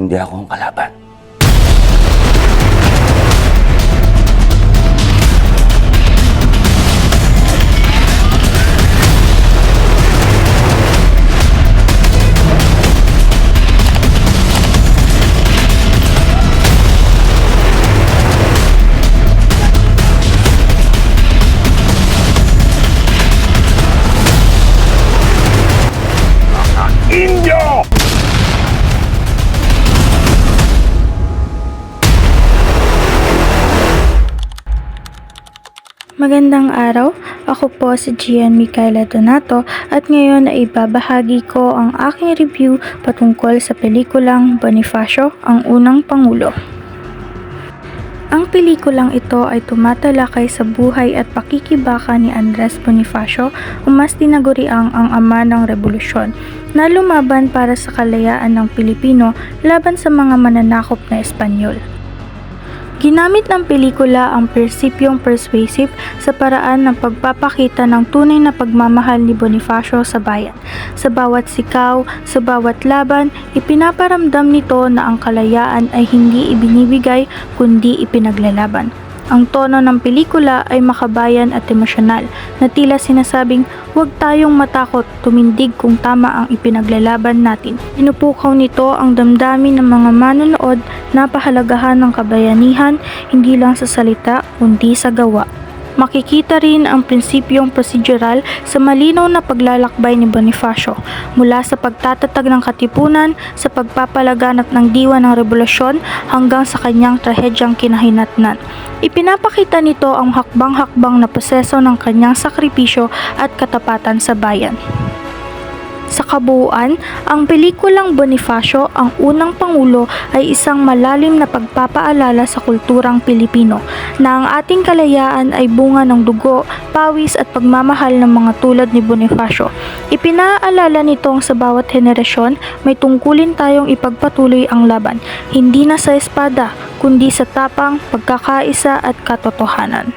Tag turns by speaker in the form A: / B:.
A: hindi ako ang kalaban. Indio!
B: Magandang araw, ako po si Gian Micaela Donato at ngayon ay ibabahagi ko ang aking review patungkol sa pelikulang Bonifacio, ang unang Pangulo. Ang pelikulang ito ay tumatalakay sa buhay at pakikibaka ni Andres Bonifacio o mas tinaguriang ang ama ng rebolusyon na lumaban para sa kalayaan ng Pilipino laban sa mga mananakop na Espanyol. Ginamit ng pelikula ang prinsipyong persuasive sa paraan ng pagpapakita ng tunay na pagmamahal ni Bonifacio sa bayan. Sa bawat sikaw, sa bawat laban, ipinaparamdam nito na ang kalayaan ay hindi ibinibigay kundi ipinaglalaban. Ang tono ng pelikula ay makabayan at emosyonal na tila sinasabing huwag tayong matakot, tumindig kung tama ang ipinaglalaban natin. Pinupukaw nito ang damdamin ng mga manonood na pahalagahan ng kabayanihan hindi lang sa salita kundi sa gawa. Makikita rin ang prinsipyong prosedural sa malinaw na paglalakbay ni Bonifacio mula sa pagtatatag ng katipunan sa pagpapalaganap ng diwa ng rebolusyon hanggang sa kanyang trahedyang kinahinatnan. Ipinapakita nito ang hakbang-hakbang na proseso ng kanyang sakripisyo at katapatan sa bayan. Sa kabuuan, ang pelikulang Bonifacio, ang unang Pangulo ay isang malalim na pagpapaalala sa kulturang Pilipino na ang ating kalayaan ay bunga ng dugo, pawis at pagmamahal ng mga tulad ni Bonifacio. Ipinaalala nitong sa bawat henerasyon may tungkulin tayong ipagpatuloy ang laban, hindi na sa espada, kundi sa tapang, pagkakaisa at katotohanan.